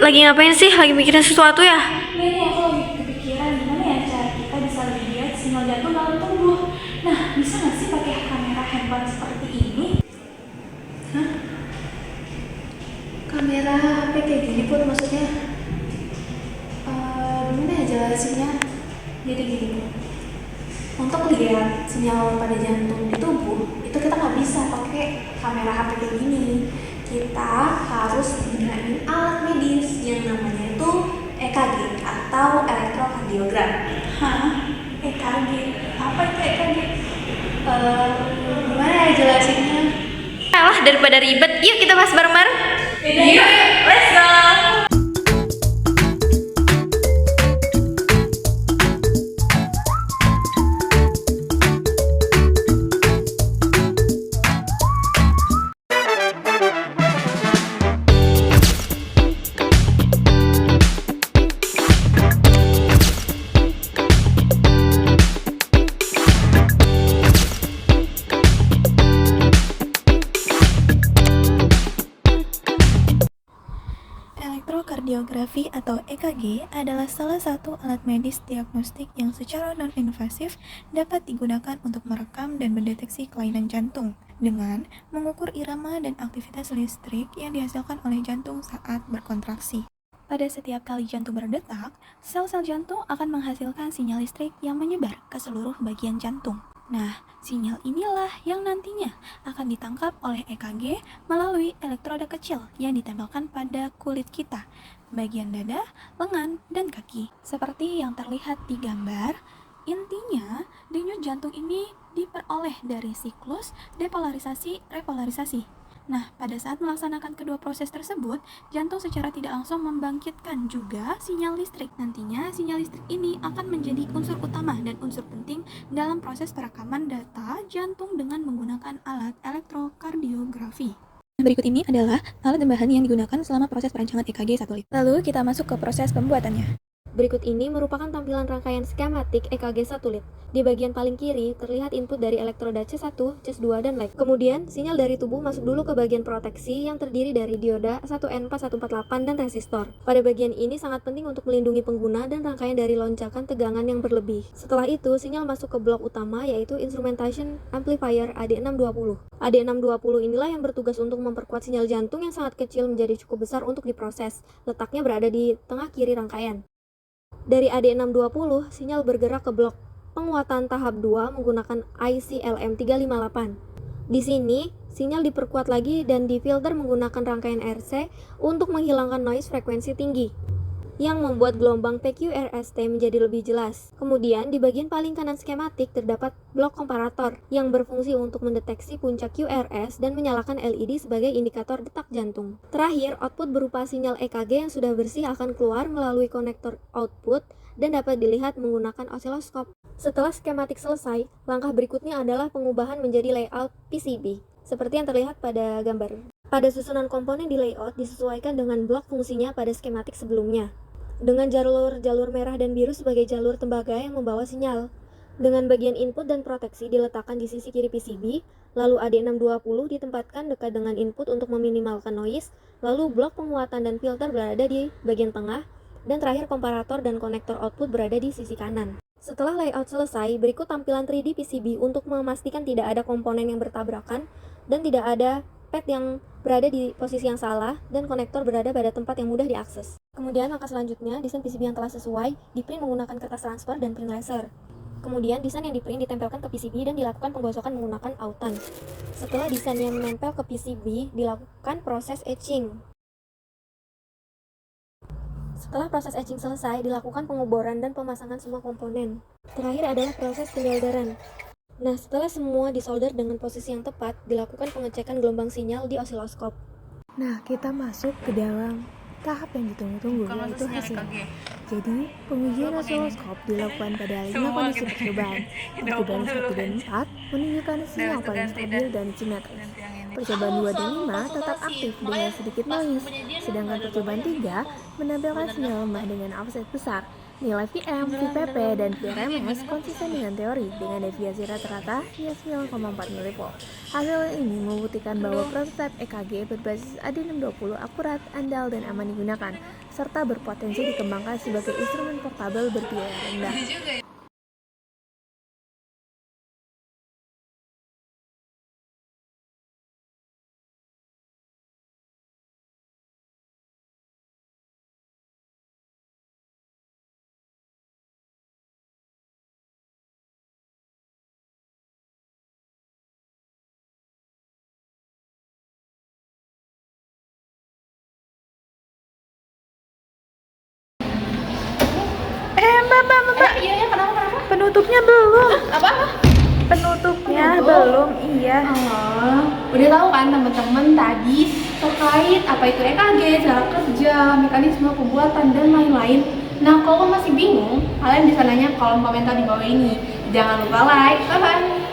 lagi ngapain sih? Lagi mikirin sesuatu ya? Ini aku lagi kepikiran gimana ya cara kita bisa lihat sinyal jantung dalam tubuh. Nah, bisa nggak sih pakai kamera handphone seperti ini? Hah? Kamera HP kayak gini pun maksudnya? Gimana ya jelasinnya? Jadi gini, untuk lihat sinyal pada jantung di tubuh itu kita nggak bisa pakai kamera HP kayak gini. Kita harus gunain alat medis yang namanya itu EKG atau elektrokardiogram. Hah? EKG? Apa itu EKG? Gimana ya jelasinnya? Alah, daripada ribet, yuk kita bahas bareng-bareng. Yuk, let's go! Elektrokardiografi atau EKG adalah salah satu alat medis diagnostik yang secara non-invasif dapat digunakan untuk merekam dan mendeteksi kelainan jantung dengan mengukur irama dan aktivitas listrik yang dihasilkan oleh jantung saat berkontraksi. Pada setiap kali jantung berdetak, sel-sel jantung akan menghasilkan sinyal listrik yang menyebar ke seluruh bagian jantung. Nah, sinyal inilah yang nantinya akan ditangkap oleh EKG melalui elektroda kecil yang ditempelkan pada kulit kita, bagian dada, lengan, dan kaki. Seperti yang terlihat di gambar, intinya denyut jantung ini diperoleh dari siklus depolarisasi-repolarisasi. Nah, pada saat melaksanakan kedua proses tersebut, jantung secara tidak langsung membangkitkan juga sinyal listrik. Nantinya, sinyal listrik ini akan menjadi unsur utama dan unsur penting dalam proses perekaman data jantung dengan menggunakan alat elektrokardiografi. Berikut ini adalah alat dan bahan yang digunakan selama proses perancangan EKG 1 lead. Lalu, kita masuk ke proses pembuatannya. Berikut ini merupakan tampilan rangkaian skematik EKG 1 lead. Di bagian paling kiri terlihat input dari elektroda C1, C2, dan lag. Kemudian, sinyal dari tubuh masuk dulu ke bagian proteksi yang terdiri dari dioda 1N4148 dan resistor. Pada bagian ini sangat penting untuk melindungi pengguna dan rangkaian dari lonjakan tegangan yang berlebih. Setelah itu, sinyal masuk ke blok utama yaitu Instrumentation Amplifier AD620. AD620 inilah yang bertugas untuk memperkuat sinyal jantung yang sangat kecil menjadi cukup besar untuk diproses. Letaknya berada di tengah kiri rangkaian. Dari AD620, sinyal bergerak ke blok penguatan tahap 2 menggunakan IC LM358. Di sini, sinyal diperkuat lagi dan difilter menggunakan rangkaian RC untuk menghilangkan noise frekuensi tinggi yang membuat gelombang PQRST menjadi lebih jelas. Kemudian, di bagian paling kanan skematik terdapat blok komparator yang berfungsi untuk mendeteksi puncak QRS dan menyalakan LED sebagai indikator detak jantung. Terakhir, output berupa sinyal EKG yang sudah bersih akan keluar melalui konektor output dan dapat dilihat menggunakan osiloskop. Setelah skematik selesai, langkah berikutnya adalah pengubahan menjadi layout PCB, seperti yang terlihat pada gambar. Pada susunan komponen di layout disesuaikan dengan blok fungsinya pada skematik sebelumnya, dengan jalur-jalur merah dan biru sebagai jalur tembaga yang membawa sinyal. Dengan bagian input dan proteksi diletakkan di sisi kiri PCB, lalu AD620 ditempatkan dekat dengan input untuk meminimalkan noise, lalu blok penguatan dan filter berada di bagian tengah, dan terakhir komparator dan konektor output berada di sisi kanan. Setelah layout selesai, berikut tampilan 3D PCB untuk memastikan tidak ada komponen yang bertabrakan dan tidak ada pad yang berada di posisi yang salah dan konektor berada pada tempat yang mudah diakses. Kemudian langkah selanjutnya, desain PCB yang telah sesuai diprint menggunakan kertas transfer dan print laser. Kemudian desain yang diprint ditempelkan ke PCB dan dilakukan penggosokan menggunakan autan. Setelah desain yang menempel ke PCB, dilakukan proses etching. Setelah proses etching selesai, dilakukan pengoboran dan pemasangan semua komponen. Terakhir adalah proses penyolderan. Nah, setelah semua disolder dengan posisi yang tepat, dilakukan pengecekan gelombang sinyal di osiloskop. Nah, kita masuk ke dalam tahap yang ditunggu-tunggu, yaitu hasilnya. Jadi, pengujian osiloskop dilakukan pada 5 kondisi percobaan. Percobaan 1 dan 4 menunjukkan sinyal paling stabil dan simetris. Percobaan 2 dan 5 tetap aktif dengan sedikit noise, sedangkan percobaan 3 menampilkan sinyal lemah dengan offset besar. Nilai VM, VPP, dan VRMS konsisten dengan teori dengan deviasi rata-rata minus 9,4 mV. Hasil ini membuktikan bahwa prototipe EKG berbasis AD620 akurat, andal, dan aman digunakan, serta berpotensi dikembangkan sebagai instrumen portabel berbiaya rendah. Mbak, Iya, kenapa? penutupnya belum. Apa? Penutupnya Penutup? belum, iya. Udah tahu kan teman-teman tadi terkait apa itu EKG, cara kerja, mekanisme pembuatan, dan lain-lain. Nah, kalau masih bingung, kalian bisa nanya kolom komentar di bawah ini. Jangan lupa like, bye-bye.